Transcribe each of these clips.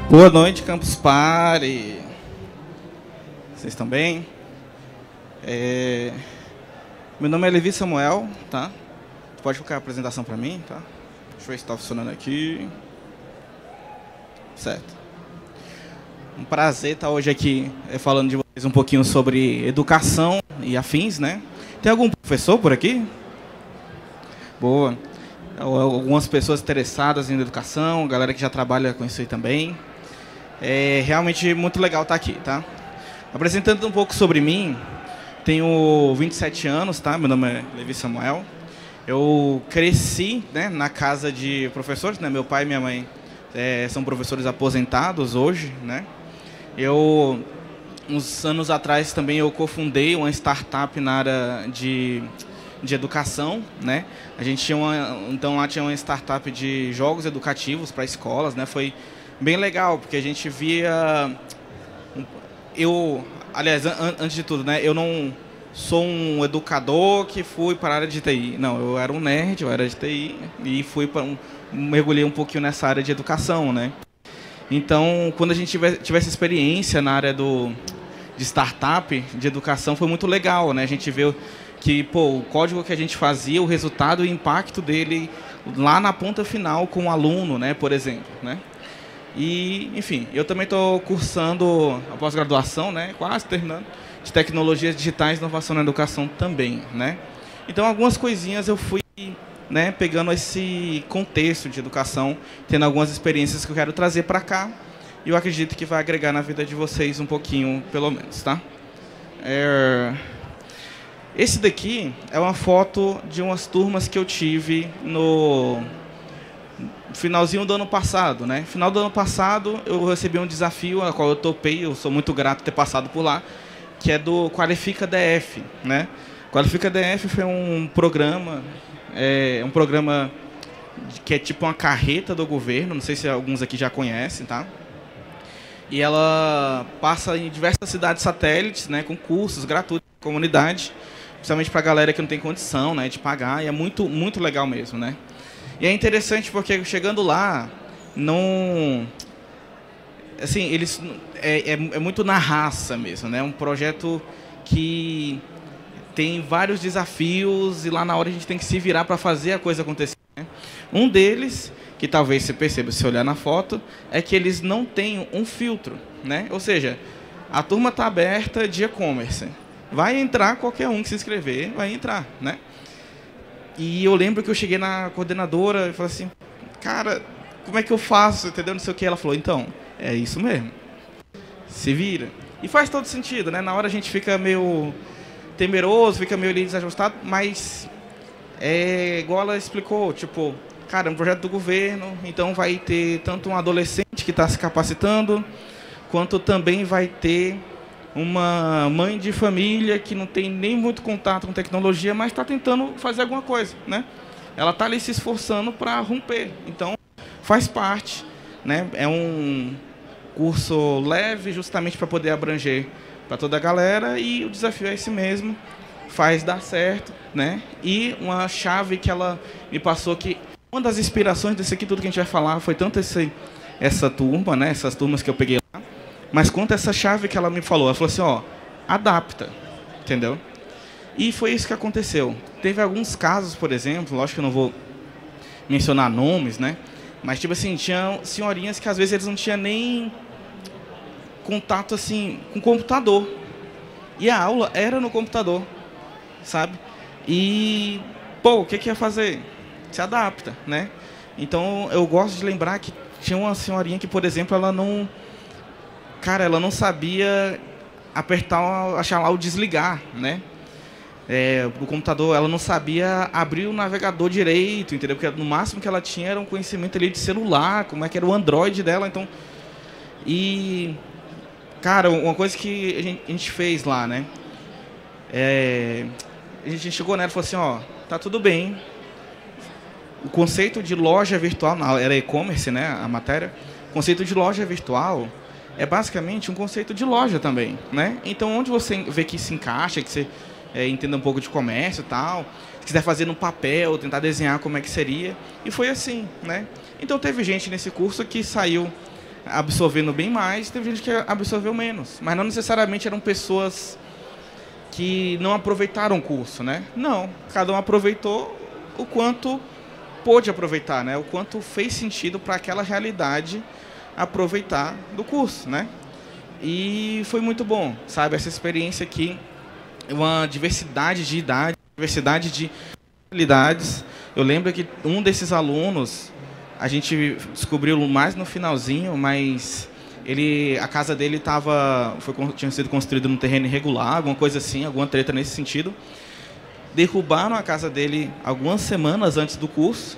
Boa noite, Campus Party. Vocês estão bem? Meu nome é Levi Samuel, tá? Pode colocar a apresentação para mim, tá? Deixa eu ver se está funcionando aqui. Certo. Um prazer estar hoje aqui falando de vocês um pouquinho sobre educação e afins, né? Tem algum professor por aqui? Boa. Algumas pessoas interessadas em educação, galera que já trabalha com isso aí também. É realmente muito legal estar aqui, tá? Apresentando um pouco sobre mim, tenho 27 anos, tá? Meu nome é Levi Samuel. Eu cresci, né, na casa de professores, né? Meu pai e minha mãe são professores aposentados hoje, né? Uns anos atrás também eu cofundei uma startup na área de educação, né? A gente tinha então lá tinha uma startup de jogos educativos para escolas, né? Foi bem legal porque a gente via aliás, antes de tudo, né? Eu não sou um educador que fui para a área de TI. Não, eu era um nerd, eu era de TI e mergulhei um pouquinho nessa área de educação, né? Então, quando a gente tivesse experiência na área de startup, de educação, foi muito legal, né? A gente viu que, o código que a gente fazia, o resultado e o impacto dele lá na ponta final com o aluno, né? Por exemplo, né? E, enfim, eu também estou cursando a pós-graduação, né? Quase terminando, de tecnologias digitais e inovação na educação também, né? Então, algumas coisinhas eu fui, né, pegando esse contexto de educação, tendo algumas experiências que eu quero trazer para cá, e eu acredito que vai agregar na vida de vocês um pouquinho, pelo menos, tá? Esse daqui é uma foto de umas turmas que eu tive no finalzinho do ano passado, né? Final do ano passado eu recebi um desafio, a qual eu topei, eu sou muito grato ter passado por lá, que é do Qualifica DF, né? Qualifica DF foi um programa que é tipo uma carreta do governo, não sei se alguns aqui já conhecem, tá? E ela passa em diversas cidades satélites, né, com cursos gratuitos para a comunidade, principalmente para a galera que não tem condição, né, de pagar, e é muito, muito legal mesmo, né? E é interessante porque chegando lá, não, assim, eles é muito na raça mesmo, né? Um projeto que tem vários desafios e lá na hora a gente tem que se virar para fazer a coisa acontecer, né? Um deles, que talvez você perceba se olhar na foto, é que eles não têm um filtro, né? Ou seja, a turma está aberta de e-commerce. Vai entrar qualquer um que se inscrever, vai entrar, né? E eu lembro que eu cheguei na coordenadora e falei assim, cara, como é que eu faço? Entendeu? Não sei o que. Ela falou, então, é isso mesmo. Se vira. E faz todo sentido, né? Na hora a gente fica meio temeroso, fica meio ali desajustado, mas é igual ela explicou, tipo, cara, é um projeto do governo, então vai ter tanto um adolescente que está se capacitando, quanto também vai ter uma mãe de família que não tem nem muito contato com tecnologia, mas está tentando fazer alguma coisa, né? Ela está ali se esforçando para romper. Então, faz parte, né? É um curso leve, justamente para poder abranger para toda a galera, e o desafio é esse mesmo, faz dar certo, né? E uma chave que ela me passou, que uma das inspirações desse aqui, tudo que a gente vai falar, foi tanto essa turma, né? Essas turmas que eu peguei lá, mas quanto essa chave que ela me falou. Ela falou assim, ó, adapta, entendeu? E foi isso que aconteceu. Teve alguns casos, por exemplo, lógico que eu não vou mencionar nomes, né? Mas, tipo assim, tinham senhorinhas que às vezes eles não tinham nem contato, assim, com o computador. E a aula era no computador, sabe? E, o que ia fazer? Se adapta, né? Então, eu gosto de lembrar que tinha uma senhorinha que, por exemplo, ela não sabia achar lá o desligar, né? O computador, ela não sabia abrir o navegador direito, entendeu? Porque no máximo que ela tinha era um conhecimento ali de celular, como é que era o Android dela, então... E, cara, uma coisa que a gente fez lá, né? A gente chegou nela e falou assim, ó, tá tudo bem. O conceito de loja virtual, era e-commerce, né, a matéria. O conceito de loja virtual é basicamente um conceito de loja também, né? Então, onde você vê que se encaixa, que você entenda um pouco de comércio e tal, se quiser fazer no papel, tentar desenhar como é que seria, e foi assim, né? Então, teve gente nesse curso que saiu absorvendo bem mais, teve gente que absorveu menos. Mas não necessariamente eram pessoas que não aproveitaram o curso, né? Não, cada um aproveitou o quanto pôde aproveitar, né? O quanto fez sentido para aquela realidade aproveitar do curso, né? E foi muito bom, sabe? Essa experiência aqui, uma diversidade de idades, diversidade de habilidades. Eu lembro que um desses alunos, a gente descobriu mais no finalzinho, mas a casa dele tinha sido construída num terreno irregular, alguma coisa assim, alguma treta nesse sentido. Derrubaram a casa dele algumas semanas antes do curso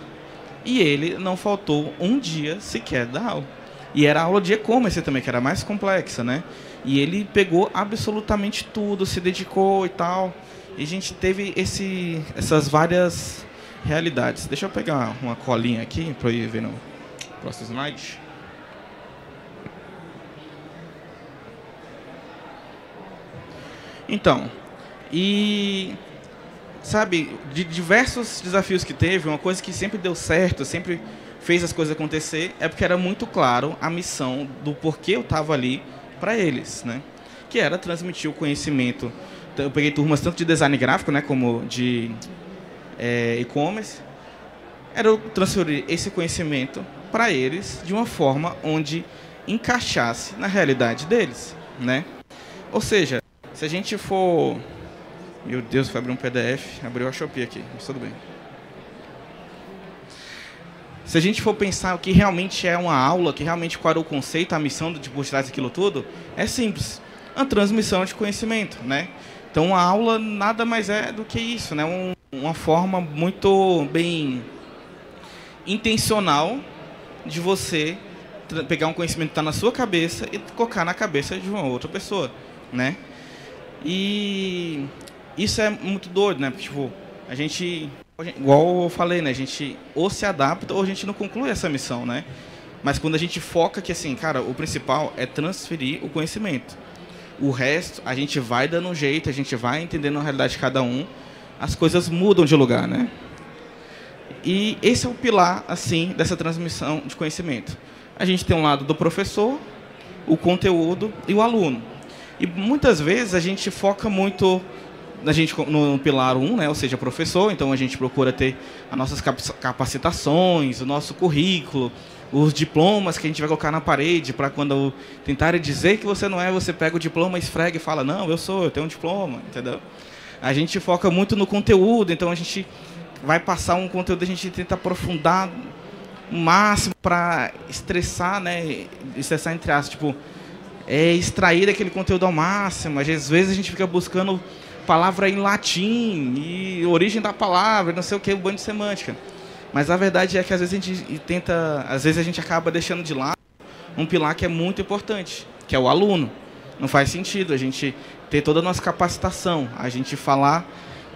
e ele não faltou um dia sequer da aula. E era aula de e-commerce também, que era mais complexa, né? E ele pegou absolutamente tudo, se dedicou e tal. E a gente teve essas várias realidades. Deixa eu pegar uma colinha aqui para eu ir ver no próximo slide. Então, sabe, de diversos desafios que teve, uma coisa que sempre deu certo, sempre fez as coisas acontecer, é porque era muito claro a missão do porquê eu estava ali para eles, né? Que era transmitir o conhecimento. Eu peguei turmas tanto de design gráfico, né, como de e-commerce. Era eu transferir esse conhecimento para eles de uma forma onde encaixasse na realidade deles, né? Ou seja, se a gente for... Meu Deus, foi abrir um PDF, abriu a Shopee aqui, mas tudo bem. Se a gente for pensar o que realmente é uma aula, que realmente qual era o conceito, a missão de por trás daquilo tudo, é simples. A transmissão de conhecimento, né? Então, a aula nada mais é do que isso, né? Uma forma muito bem intencional de você pegar um conhecimento que está na sua cabeça e colocar na cabeça de uma outra pessoa, né? E isso é muito doido, né? Porque, tipo, a gente, igual eu falei, né? A gente ou se adapta ou a gente não conclui essa missão, né? Mas quando a gente foca que, assim, cara, o principal é transferir o conhecimento. O resto, a gente vai dando um jeito, a gente vai entendendo a realidade de cada um, as coisas mudam de lugar, né? E esse é o pilar, assim, dessa transmissão de conhecimento. A gente tem um lado do professor, o conteúdo e o aluno. E muitas vezes a gente foca muito no pilar 1, né? Ou seja, professor, então a gente procura ter as nossas capacitações, o nosso currículo, os diplomas que a gente vai colocar na parede para quando tentarem dizer que você não é, você pega o diploma, esfrega e fala, não, eu tenho um diploma, entendeu? A gente foca muito no conteúdo, então a gente vai passar um conteúdo, a gente tenta aprofundar o máximo para estressar, né? Estressar entre aspas, tipo, extrair aquele conteúdo ao máximo. Às vezes a gente fica buscando palavra em latim e origem da palavra, não sei o que, o banho de semântica. Mas a verdade é que às vezes a gente acaba deixando de lado um pilar que é muito importante, que é o aluno. Não faz sentido a gente ter toda a nossa capacitação, a gente falar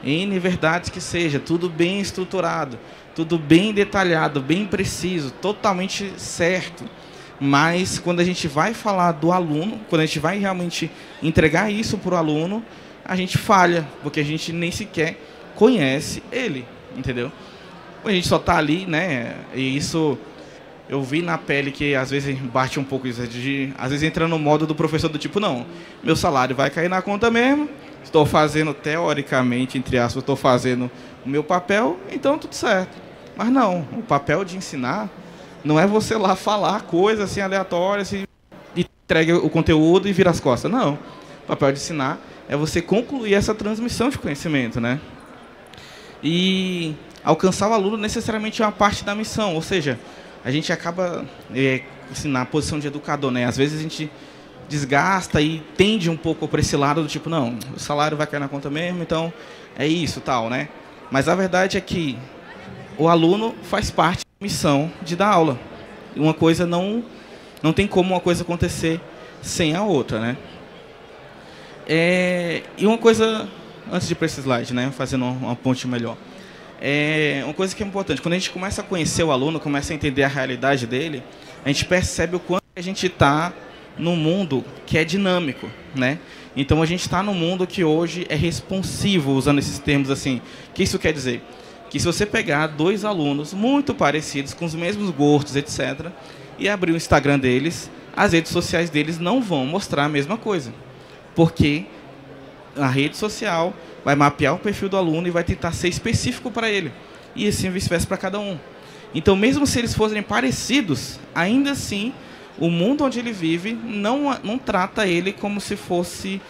N verdades que seja, tudo bem estruturado, tudo bem detalhado, bem preciso, totalmente certo. Mas quando a gente vai falar do aluno, quando a gente vai realmente entregar isso para o aluno, a gente falha, porque a gente nem sequer conhece ele, entendeu? A gente só está ali, né? E isso eu vi na pele que às vezes bate um pouco isso, às vezes entra no modo do professor do tipo, não, meu salário vai cair na conta mesmo, estou fazendo teoricamente, entre aspas, estou fazendo o meu papel, então tudo certo. Mas não, o papel de ensinar não é você lá falar coisas assim aleatórias e entrega o conteúdo e vira as costas. Não. O papel de ensinar é você concluir essa transmissão de conhecimento, né? E alcançar o aluno necessariamente é uma parte da missão, ou seja, a gente acaba assim, na posição de educador, né? Às vezes a gente desgasta e tende um pouco para esse lado do tipo, não, o salário vai cair na conta mesmo, então é isso, tal, né? Mas a verdade é que o aluno faz parte da missão de dar aula. Uma coisa não tem como uma coisa acontecer sem a outra, né? E uma coisa, antes de ir para esse slide, né, fazendo uma ponte melhor, uma coisa que é importante, quando a gente começa a conhecer o aluno, começa a entender a realidade dele, a gente percebe o quanto a gente está num mundo que é dinâmico, né? Então a gente está num mundo que hoje é responsivo, usando esses termos assim. O que isso quer dizer? Que se você pegar dois alunos muito parecidos, com os mesmos gostos, etc., e abrir o Instagram deles, as redes sociais deles não vão mostrar a mesma coisa. Porque a rede social vai mapear o perfil do aluno e vai tentar ser específico para ele. E assim vice-versa para cada um. Então, mesmo se eles fossem parecidos, ainda assim, o mundo onde ele vive não trata ele como se fosse...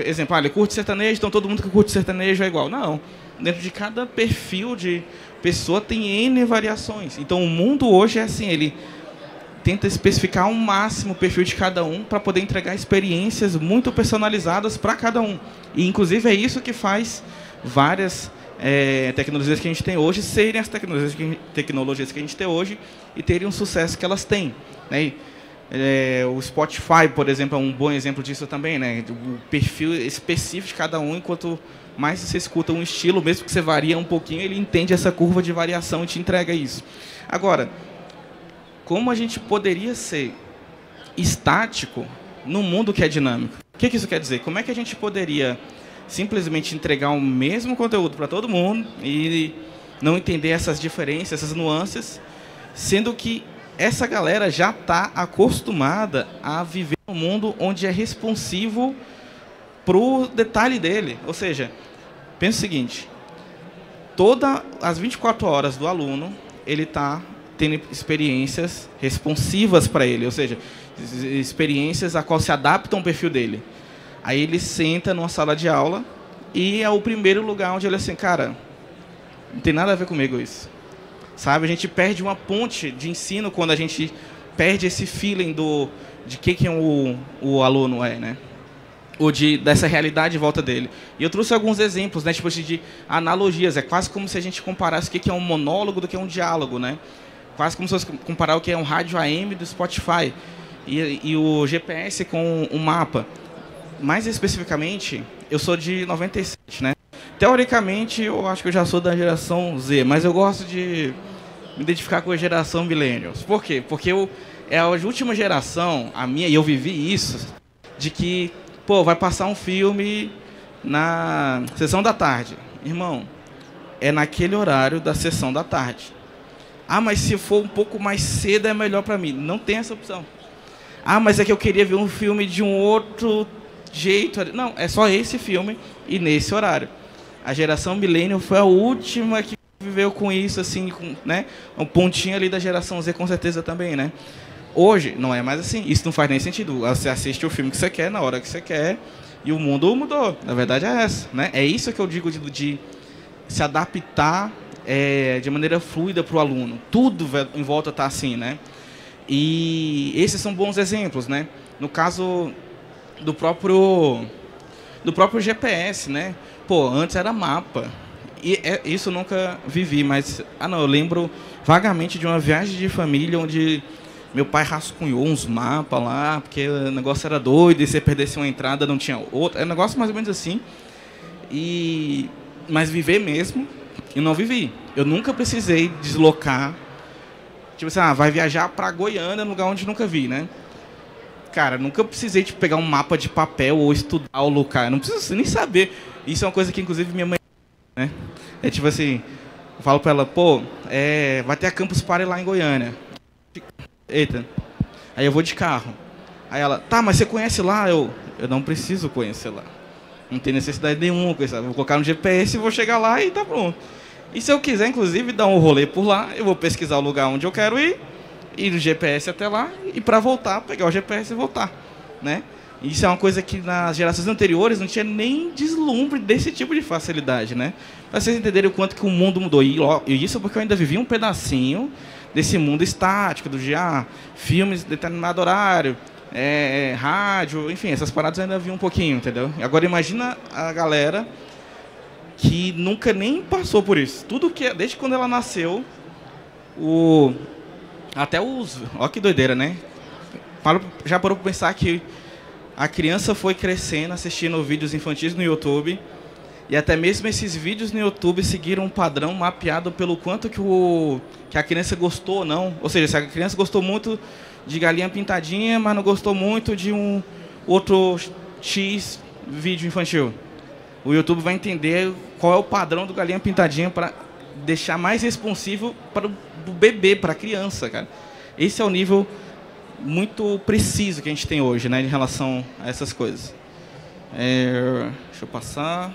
exemplo, ele curte sertanejo, então todo mundo que curte sertanejo é igual. Não. Dentro de cada perfil de pessoa tem N variações. Então, o mundo hoje é assim, ele tenta especificar ao máximo o perfil de cada um para poder entregar experiências muito personalizadas para cada um. E, inclusive, é isso que faz várias tecnologias que a gente tem hoje serem as tecnologias que a gente tem hoje e terem um sucesso que elas têm, né? O Spotify, por exemplo, é um bom exemplo disso também, né? O perfil específico de cada um, enquanto mais você escuta um estilo, mesmo que você varia um pouquinho, ele entende essa curva de variação e te entrega isso. Agora, como a gente poderia ser estático num mundo que é dinâmico? O que isso quer dizer? Como é que a gente poderia simplesmente entregar o mesmo conteúdo para todo mundo e não entender essas diferenças, essas nuances, sendo que essa galera já está acostumada a viver num mundo onde é responsivo para o detalhe dele? Ou seja, pensa o seguinte, todas as 24 horas do aluno, ele está tendo experiências responsivas para ele, ou seja, experiências a qual se adaptam ao perfil dele. Aí ele senta numa sala de aula e é o primeiro lugar onde ele é assim, cara, não tem nada a ver comigo isso. Sabe, a gente perde uma ponte de ensino quando a gente perde esse feeling de quem o aluno é, né? Ou dessa realidade em volta dele. E eu trouxe alguns exemplos, né, tipo de analogias. É quase como se a gente comparasse o que é um monólogo do que é um diálogo, né? Quase como se fosse comparar o que é um rádio AM do Spotify e o GPS com um mapa. Mais especificamente, eu sou de 97, né? Teoricamente, eu acho que eu já sou da geração Z, mas eu gosto de me identificar com a geração Millennials. Por quê? Porque é a última geração, a minha, e eu vivi isso, de que, pô, vai passar um filme na sessão da tarde. Irmão, é naquele horário da sessão da tarde. Ah, mas se for um pouco mais cedo é melhor para mim. Não tem essa opção. Ah, mas é que eu queria ver um filme de um outro jeito. Não, é só esse filme e nesse horário. A geração Millennial foi a última que viveu com isso, assim, né? Um pontinho ali da geração Z, com certeza também, né? Hoje, não é mais assim. Isso não faz nem sentido. Você assiste o filme que você quer, na hora que você quer, e o mundo mudou. Na verdade é essa, né? É isso que eu digo de se adaptar de maneira fluida para o aluno. Tudo em volta está assim, né? E esses são bons exemplos, né? No caso do próprio GPS, né? Pô, antes era mapa. E isso eu nunca vivi, mas... eu lembro vagamente de uma viagem de família onde meu pai rascunhou uns mapas lá, porque o negócio era doido, e se perdesse uma entrada não tinha outra. É um negócio mais ou menos assim. Mas viver mesmo, eu não vivi. Eu nunca precisei deslocar. Tipo assim, vai viajar para Goiânia, num lugar onde nunca vi, né? Cara, nunca precisei pegar um mapa de papel ou estudar o lugar. Não preciso nem saber. Isso é uma coisa que, inclusive, minha mãe... né? É tipo assim, eu falo pra ela, pô, vai ter a Campus Party lá em Goiânia. Eita. Aí eu vou de carro. Aí ela, tá, mas você conhece lá? Eu não preciso conhecer lá. Não tem necessidade nenhuma. Vou colocar no GPS e vou chegar lá e tá pronto. E se eu quiser, inclusive, dar um rolê por lá, eu vou pesquisar o lugar onde eu quero ir no GPS até lá, e para voltar, pegar o GPS e voltar, né? Isso é uma coisa que nas gerações anteriores não tinha nem deslumbre desse tipo de facilidade, né? Para vocês entenderem o quanto que o mundo mudou. E isso porque eu ainda vivi um pedacinho desse mundo estático, filmes de determinado horário, rádio, enfim, essas paradas eu ainda vi um pouquinho, entendeu? Agora imagina a galera que nunca nem passou por isso. Tudo que desde quando ela nasceu, até os... Ó que doideira, né? Já parou para pensar que a criança foi crescendo, assistindo vídeos infantis no YouTube, e até mesmo esses vídeos no YouTube seguiram um padrão mapeado pelo quanto que a criança gostou ou não. Ou seja, se a criança gostou muito de Galinha Pintadinha, mas não gostou muito de um outro X vídeo infantil, o YouTube vai entender qual é o padrão do Galinha Pintadinha para deixar mais responsivo para o bebê, para a criança, cara. Esse é o nível muito preciso que a gente tem hoje, né, em relação a essas coisas. Deixa eu passar.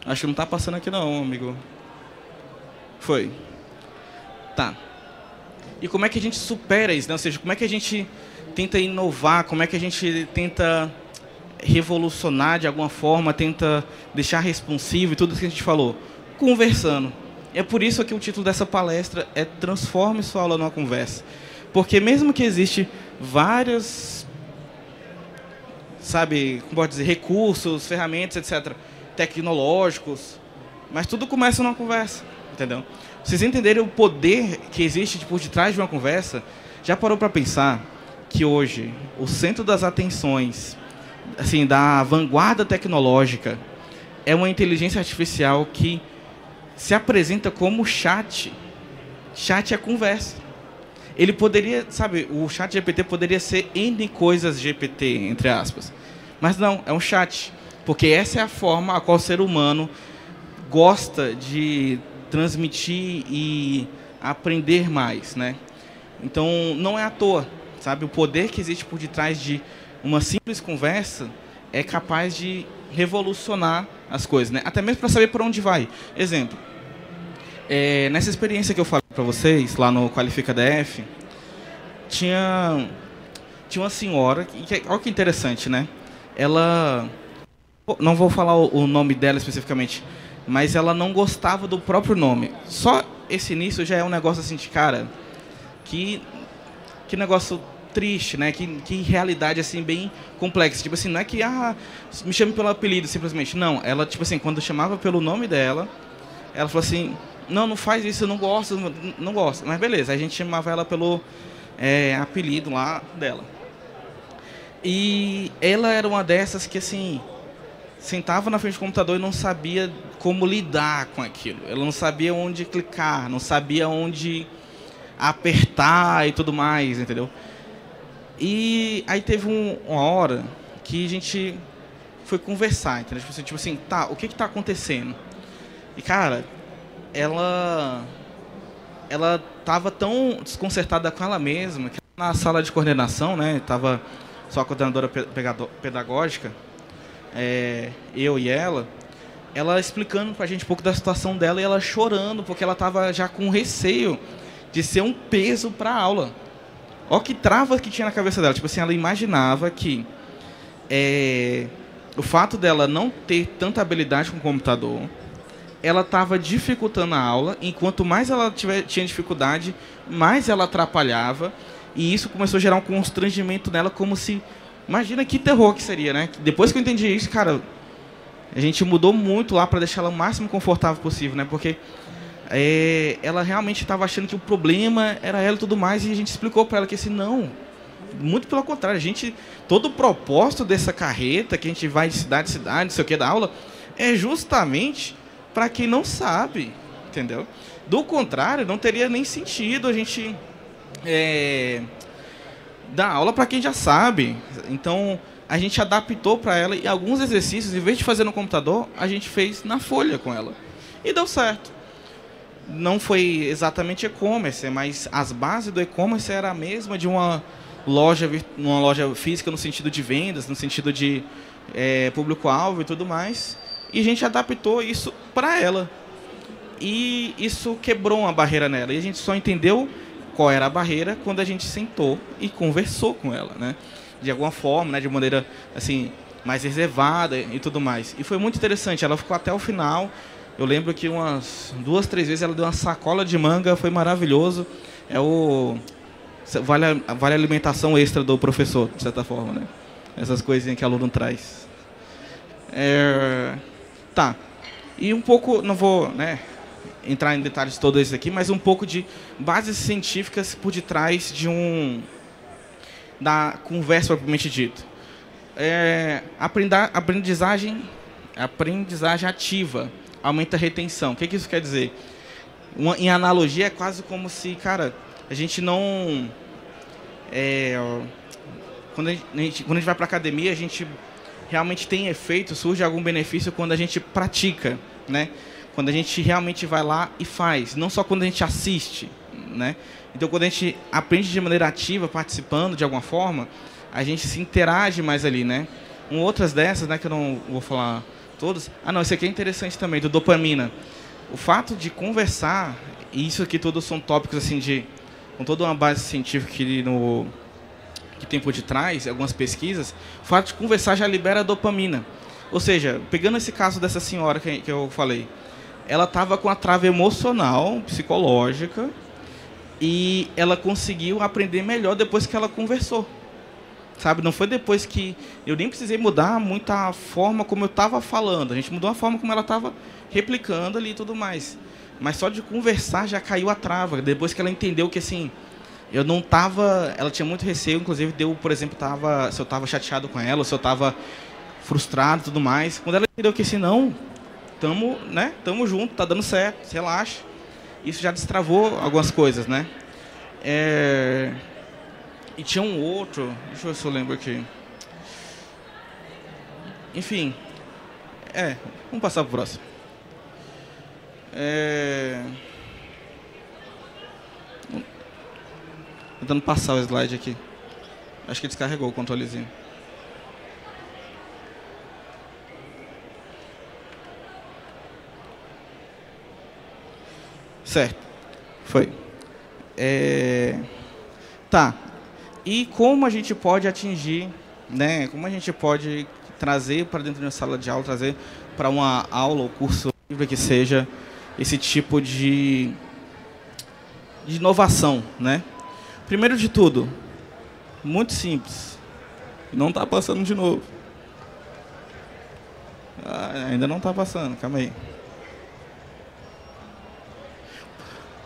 Acho que não está passando aqui não, amigo. Foi. Tá. E como é que a gente supera isso, né? Ou seja, como é que a gente tenta inovar, como é que a gente tenta revolucionar de alguma forma, tenta deixar responsivo e tudo isso que a gente falou? Conversando. É por isso que o título dessa palestra é Transforme sua aula numa conversa. Porque mesmo que existe vários, sabe, como pode dizer, recursos, ferramentas, etc., tecnológicos, mas tudo começa numa conversa, entendeu? Vocês entenderem o poder que existe por detrás de uma conversa, já parou para pensar que hoje o centro das atenções, assim, da vanguarda tecnológica, é uma inteligência artificial que se apresenta como chat. Chat é conversa. Ele poderia, sabe, o chat GPT poderia ser N coisas GPT, entre aspas. Mas não, é um chat. Porque essa é a forma a qual o ser humano gosta de transmitir e aprender mais, né? Então, não é à toa, sabe? O poder que existe por detrás de uma simples conversa é capaz de revolucionar as coisas, né? Até mesmo para saber por onde vai. Exemplo, nessa experiência que eu falei para vocês, lá no Qualifica DF, tinha uma senhora, olha que interessante, né? Ela, não vou falar o nome dela especificamente, mas ela não gostava do próprio nome. Só esse início já é um negócio assim de cara, que negócio triste, né? Que realidade assim bem complexa. Tipo assim, não é que me chame pelo apelido simplesmente. Não, ela tipo assim, quando chamava pelo nome dela, ela falou assim: "Não faz isso, eu não gosto, não gosto". Mas beleza, a gente chamava ela pelo apelido lá dela. E ela era uma dessas que assim sentava na frente do computador e não sabia como lidar com aquilo. Ela não sabia onde clicar, não sabia onde apertar e tudo mais, entendeu? E aí teve uma hora que a gente foi conversar, entendeu? Tipo assim, tá, o que está acontecendo? E, cara, ela estava tão desconcertada com ela mesma que na sala de coordenação, né, tava só a coordenadora pedagógica, eu e ela explicando pra gente um pouco da situação dela e ela chorando, porque ela estava já com receio de ser um peso para a aula. Olha que trava que tinha na cabeça dela. Tipo assim, ela imaginava que o fato dela não ter tanta habilidade com o computador, ela estava dificultando a aula, enquanto mais ela tinha dificuldade, mais ela atrapalhava, e isso começou a gerar um constrangimento nela, como se... Imagina que terror que seria, né? Depois que eu entendi isso, cara, a gente mudou muito lá para deixar ela o máximo confortável possível, né? Porque ela realmente estava achando que o problema era ela e tudo mais, e a gente explicou para ela que assim, não, muito pelo contrário, todo o propósito dessa carreta, que a gente vai de cidade em cidade, não sei o que, da aula, é justamente para quem não sabe, entendeu? Do contrário, não teria nem sentido a gente dar aula para quem já sabe. Então, a gente adaptou para ela, e alguns exercícios, em vez de fazer no computador, a gente fez na folha com ela. E deu certo. Não foi exatamente e-commerce, mas as bases do e-commerce era a mesma de uma loja física, no sentido de vendas, no sentido de público-alvo e tudo mais. E a gente adaptou isso para ela. E isso quebrou uma barreira nela. E a gente só entendeu qual era a barreira quando a gente sentou e conversou com ela, né? De alguma forma, né? De maneira assim, mais reservada e tudo mais. E foi muito interessante. Ela ficou até o final. Eu lembro que umas 2, 3 vezes ela deu uma sacola de manga, foi maravilhoso. Vale a alimentação extra do professor, de certa forma, né? Essas coisinhas que o aluno traz. Tá. E um pouco, não vou, né, entrar em detalhes todos esses aqui, mas um pouco de bases científicas por detrás da conversa propriamente dita. Aprendizagem ativa aumenta a retenção. O que isso quer dizer? Em analogia, é quase como se, cara, a gente não... quando a gente vai para a academia, a gente realmente tem efeito, surge algum benefício quando a gente pratica, né? Quando a gente realmente vai lá e faz, não só quando a gente assiste, né? Então, quando a gente aprende de maneira ativa, participando de alguma forma, a gente se interage mais ali, né? Outras dessas, né, que eu não vou falar todas. Ah, não, esse aqui é interessante também, do dopamina. O fato de conversar, e isso aqui todos são tópicos assim com toda uma base científica que tem por detrás, algumas pesquisas, o fato de conversar já libera dopamina. Ou seja, pegando esse caso dessa senhora que eu falei, ela estava com a trava emocional, psicológica, e ela conseguiu aprender melhor depois que ela conversou. Sabe, não foi depois que eu nem precisei mudar muito a forma como eu estava falando. A gente mudou a forma como ela estava replicando ali e tudo mais. Mas só de conversar já caiu a trava. Depois que ela entendeu que assim, eu não estava, ela tinha muito receio, inclusive por exemplo, se eu estava chateado com ela, ou se eu estava frustrado e tudo mais. Quando ela entendeu que assim, não, tamo junto, tá dando certo, relaxa. Isso já destravou algumas coisas, né? E tinha um outro, deixa eu ver se eu lembro aqui. Enfim, vamos passar para o próximo. Tentando passar o slide aqui. Acho que descarregou o controlezinho. Certo, foi. Tá. E como a gente pode atingir, né? Como a gente pode trazer para dentro de uma sala de aula, trazer para uma aula ou curso livre que seja esse tipo de inovação, né? Primeiro de tudo, muito simples. Não está passando de novo. Ainda não está passando, calma aí.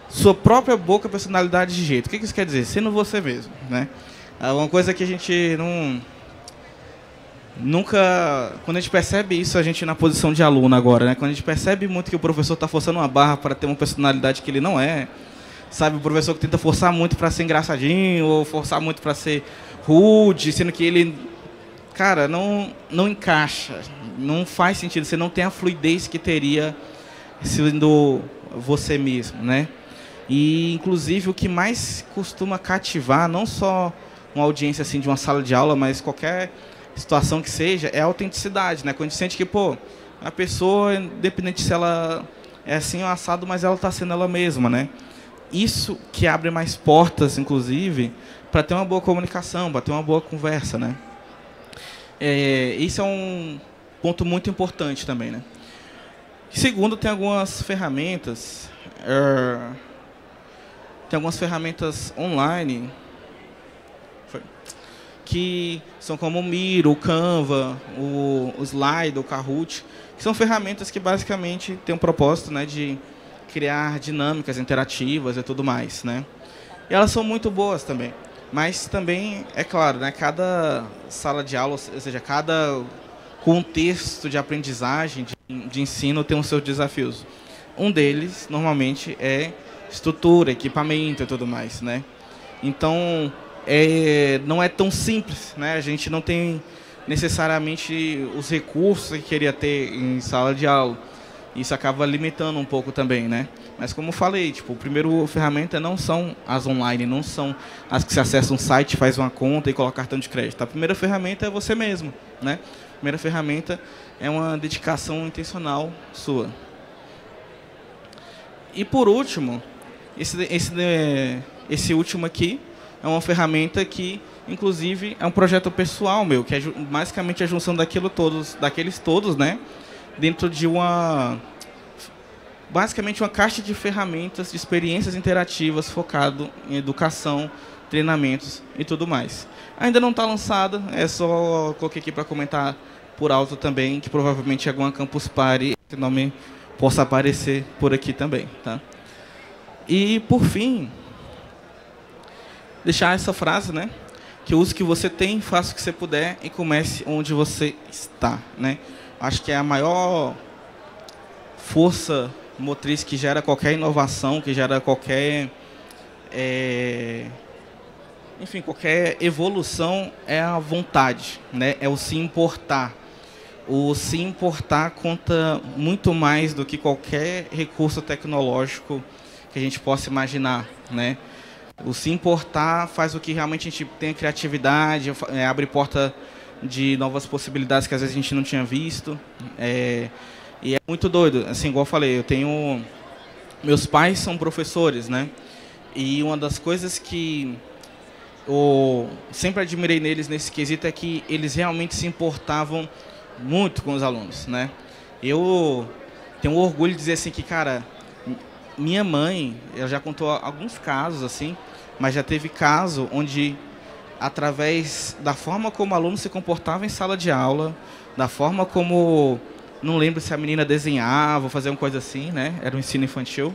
Sua própria boca, personalidade de jeito. O que isso quer dizer? Sendo você mesmo, né? É uma coisa que a gente nunca... Quando a gente percebe isso, a gente na posição de aluno agora, né? Quando a gente percebe muito que o professor está forçando uma barra para ter uma personalidade que ele não é, sabe? O professor que tenta forçar muito para ser engraçadinho, ou forçar muito para ser rude, sendo que ele... Cara, não encaixa. Não faz sentido. Você não tem a fluidez que teria sendo você mesmo, né? E, inclusive, o que mais costuma cativar, não só uma audiência assim, de uma sala de aula, mas qualquer situação que seja, é a autenticidade, né? Quando a gente sente que, a pessoa, independente se ela é assim ou assado, mas ela está sendo ela mesma, né? Isso que abre mais portas, inclusive, para ter uma boa comunicação, para ter uma boa conversa, né? Isso é um ponto muito importante também, né? Segundo, tem algumas ferramentas... Tem algumas ferramentas online que são como o Miro, o Canva, o Slide, o Kahoot, que são ferramentas que basicamente têm um propósito, né, de criar dinâmicas interativas e tudo mais, né? E elas são muito boas também. Mas também, é claro, né, cada sala de aula, ou seja, cada contexto de aprendizagem, de ensino, tem os seus desafios. Um deles, normalmente, é estrutura, equipamento e tudo mais, né? Então, não é tão simples, né? A gente não tem necessariamente os recursos que queria ter em sala de aula. Isso acaba limitando um pouco também, né? Mas como eu falei, tipo, a primeira ferramenta não são as online, não são as que você acessa um site, faz uma conta e coloca cartão de crédito. A primeira ferramenta é você mesmo, né? A primeira ferramenta é uma dedicação intencional sua. E por último, esse último aqui é uma ferramenta que, inclusive, é um projeto pessoal meu, que é basicamente a junção daqueles todos, né? Dentro de basicamente uma caixa de ferramentas, de experiências interativas focado em educação, treinamentos e tudo mais. Ainda não está lançada, só coloquei aqui para comentar por alto também, que provavelmente alguma Campus Party, esse nome possa aparecer por aqui também, tá? E, por fim, deixar essa frase, né? Que use o que você tem, faça o que você puder e comece onde você está, né? Acho que é a maior força motriz que gera qualquer inovação, que gera qualquer... enfim, qualquer evolução é a vontade, né? É o se importar. O se importar conta muito mais do que qualquer recurso tecnológico que a gente possa imaginar, né? O se importar faz o que realmente a gente tenha criatividade, abre porta de novas possibilidades que às vezes a gente não tinha visto. E é muito doido, assim, igual eu falei, meus pais são professores, né? E uma das coisas que eu sempre admirei neles nesse quesito é que eles realmente se importavam muito com os alunos, né? Eu tenho orgulho de dizer assim que, cara, minha mãe, ela já contou alguns casos assim, mas já teve caso onde, através da forma como o aluno se comportava em sala de aula, da forma como, não lembro se a menina desenhava ou fazia uma coisa assim, né? Era um ensino infantil,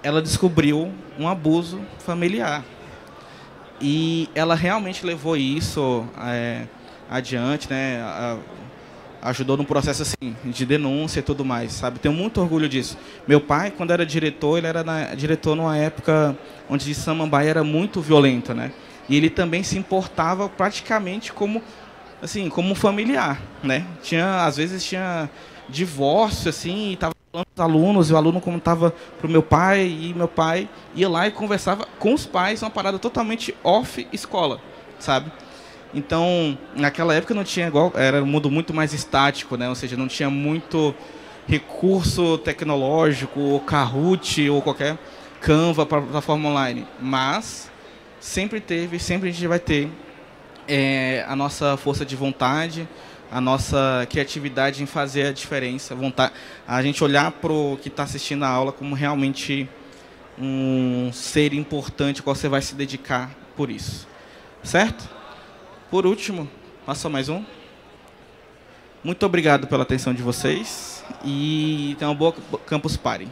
ela descobriu um abuso familiar. E ela realmente levou isso adiante, né? Ajudou no processo assim de denúncia e tudo mais, sabe? Tenho muito orgulho disso. Meu pai, quando era diretor, ele era diretor numa época onde Samambaia era muito violenta, né? E ele também se importava praticamente como assim, como um familiar, né? Às vezes tinha divórcio assim, e tava falando com os alunos, e o aluno contava pro meu pai, e meu pai ia lá e conversava com os pais, uma parada totalmente off escola, sabe? Então, naquela época não tinha igual, era um mundo muito mais estático, né? Ou seja, não tinha muito recurso tecnológico, ou Kahoot, ou qualquer Canva para plataforma online. Mas sempre teve, sempre a gente vai ter a nossa força de vontade, a nossa criatividade em fazer a diferença, a gente olhar para o que está assistindo a aula como realmente um ser importante, qual você vai se dedicar por isso. Certo? Por último, passa mais um. Muito obrigado pela atenção de vocês e tenham uma boa Campus Party.